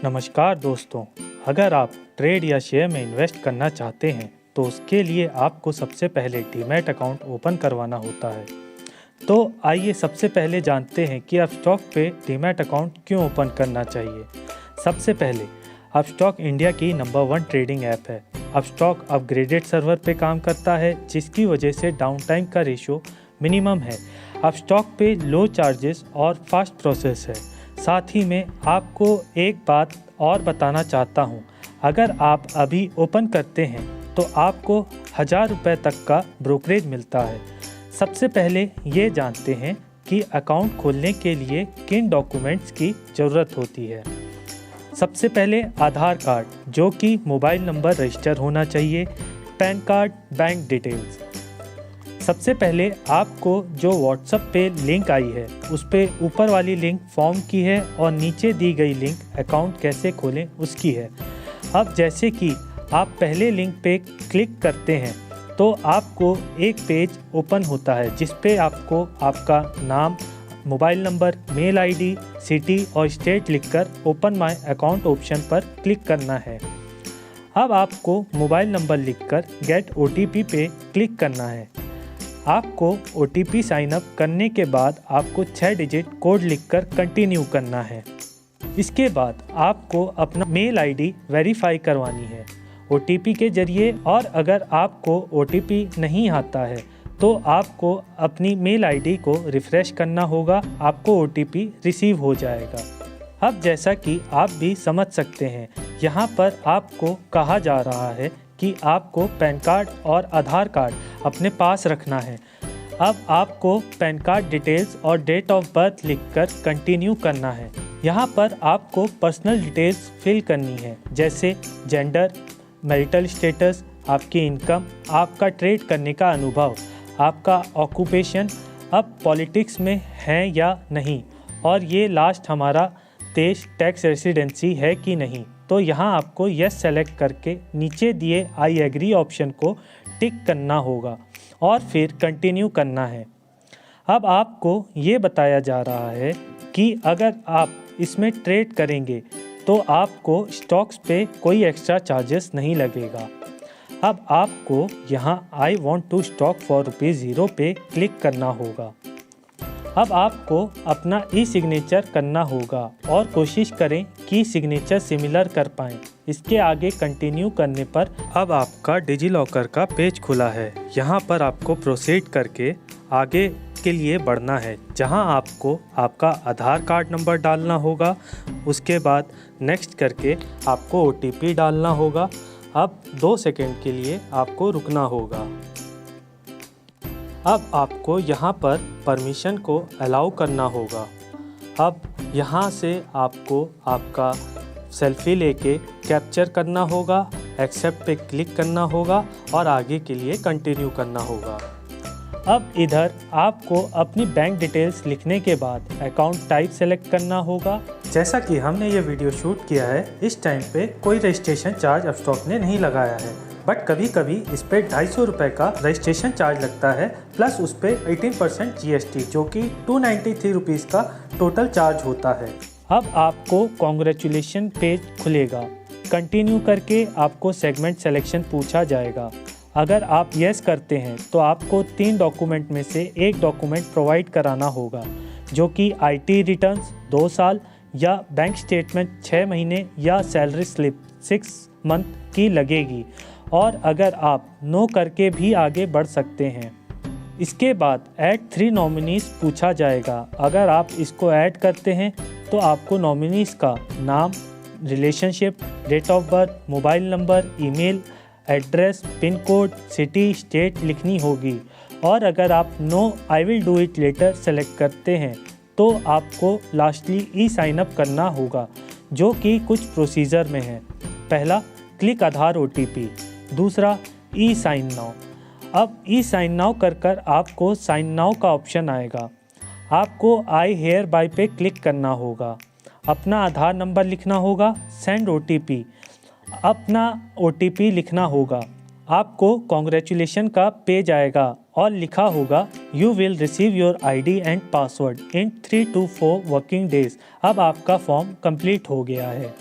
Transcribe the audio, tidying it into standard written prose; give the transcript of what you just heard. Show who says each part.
Speaker 1: नमस्कार दोस्तों, अगर आप ट्रेड या शेयर में इन्वेस्ट करना चाहते हैं तो उसके लिए आपको सबसे पहले डीमैट अकाउंट ओपन करवाना होता है। तो आइए सबसे पहले जानते हैं कि अपस्टॉक पे डीमैट अकाउंट क्यों ओपन करना चाहिए। सबसे पहले अपस्टॉक इंडिया की नंबर 1 ट्रेडिंग ऐप है। अपस्टॉक अपग्रेडेड सर्वर पे काम करता है जिसकी वजह से डाउन टाइम का रेशो मिनिमम है। अपस्टॉक पे लो चार्जेस और फास्ट प्रोसेस है। साथ ही में आपको एक बात और बताना चाहता हूँ, अगर आप अभी ओपन करते हैं तो आपको 1000 रुपये तक का ब्रोकरेज मिलता है। सबसे पहले ये जानते हैं कि अकाउंट खोलने के लिए किन डॉक्यूमेंट्स की ज़रूरत होती है। सबसे पहले आधार कार्ड, जो कि मोबाइल नंबर रजिस्टर होना चाहिए, पैन कार्ड, बैंक डिटेल्स। सबसे पहले आपको जो व्हाट्सएप पे लिंक आई है उस पे ऊपर वाली लिंक फॉर्म की है और नीचे दी गई लिंक अकाउंट कैसे खोलें उसकी है। अब जैसे कि आप पहले लिंक पे क्लिक करते हैं तो आपको एक पेज ओपन होता है जिस पे आपको आपका नाम, mobile number, mail ID, city और स्टेट लिखकर ओपन माय अकाउंट ऑप्शन पर क्लिक करना है। अब आपको मोबाइल नंबर लिखकर गेट OTP पे क्लिक करना है। आपको OTP साइन अप करने के बाद आपको 6 डिजिट कोड लिखकर कंटिन्यू करना है। इसके बाद आपको अपना मेल आईडी वेरीफाई करवानी है OTP के ज़रिए, और अगर आपको OTP नहीं आता है तो आपको अपनी मेल आईडी को रिफ़्रेश करना होगा, आपको OTP रिसीव हो जाएगा। अब जैसा कि आप भी समझ सकते हैं, यहाँ पर आपको कहा जा रहा है कि आपको पैन कार्ड और आधार कार्ड अपने पास रखना है। अब आपको पैन कार्ड डिटेल्स और डेट ऑफ बर्थ लिखकर कंटिन्यू करना है। यहाँ पर आपको पर्सनल डिटेल्स फिल करनी है, जैसे जेंडर, मैरिटल स्टेटस, आपकी इनकम, आपका ट्रेड करने का अनुभव, आपका ऑक्यूपेशन, अब पॉलिटिक्स में हैं या नहीं, और ये लास्ट हमारा देश टैक्स रेसिडेंसी है कि नहीं। तो यहाँ आपको यस सेलेक्ट करके नीचे दिए आई एग्री ऑप्शन को टिक करना होगा और फिर कंटिन्यू करना है। अब आपको ये बताया जा रहा है कि अगर आप इसमें ट्रेड करेंगे तो आपको स्टॉक्स पे कोई एक्स्ट्रा चार्जेस नहीं लगेगा। अब आपको यहाँ I want to stock for ₹0 पे क्लिक करना होगा। अब आपको अपना सिग्नेचर करना होगा और कोशिश करें कि सिग्नेचर सिमिलर कर पाएँ। इसके आगे कंटिन्यू करने पर अब आपका डिजीलॉकर का पेज खुला है। यहाँ पर आपको प्रोसीड करके आगे के लिए बढ़ना है, जहाँ आपको आपका आधार कार्ड नंबर डालना होगा। उसके बाद नेक्स्ट करके आपको OTP डालना होगा। अब 2 सेकंड के लिए आपको रुकना होगा। अब आपको यहाँ पर परमिशन को अलाउ करना होगा। अब यहाँ से आपको आपका सेल्फी लेके कैप्चर करना होगा, एक्सेप्ट पे क्लिक करना होगा और आगे के लिए कंटिन्यू करना होगा। अब इधर आपको अपनी बैंक डिटेल्स लिखने के बाद अकाउंट टाइप सेलेक्ट करना होगा। जैसा कि हमने ये वीडियो शूट किया है, इस टाइम पे कोई रजिस्ट्रेशन चार्ज अपस्टॉक ने नहीं लगाया है, बट कभी कभी इस पे 250 रुपये का रजिस्ट्रेशन चार्ज लगता है, प्लस उस पे 18% GST, जो कि 293 रुपीज़ का टोटल चार्ज होता है। अब आपको कॉन्ग्रेचुलेशन पेज खुलेगा। कंटिन्यू करके आपको सेगमेंट सिलेक्शन पूछा जाएगा। अगर आप यस करते हैं तो आपको 3 डॉक्यूमेंट में से एक डॉक्यूमेंट प्रोवाइड कराना होगा, जो कि IT रिटर्न्स 2 साल या बैंक स्टेटमेंट 6 महीने या सैलरी स्लिप 6 मंथ की लगेगी, और अगर आप नो करके भी आगे बढ़ सकते हैं। इसके बाद ऐड 3 नॉमिनीज़ पूछा जाएगा। अगर आप इसको ऐड करते हैं तो आपको नॉमिनीज़ का नाम, relationship, date of birth, mobile number, email address, pin code, city, state लिखनी होगी। और अगर आप no I will do it later select करते हैं तो आपको लास्टली साइन अप करना होगा, जो कि कुछ प्रोसीजर में है। पहला, क्लिक आधार OTP। दूसरा, साइन नाउ। अब साइन नाउ कर आपको साइन नाउ का ऑप्शन आएगा। आपको आई हेयर बाय पे क्लिक करना होगा, अपना आधार नंबर लिखना होगा, सेंड OTP, अपना OTP लिखना होगा। आपको कॉन्ग्रेचुलेशन का पेज आएगा और लिखा होगा you will receive your ID and password in 3 to 4 working days. अब आपका फॉर्म कंप्लीट हो गया है।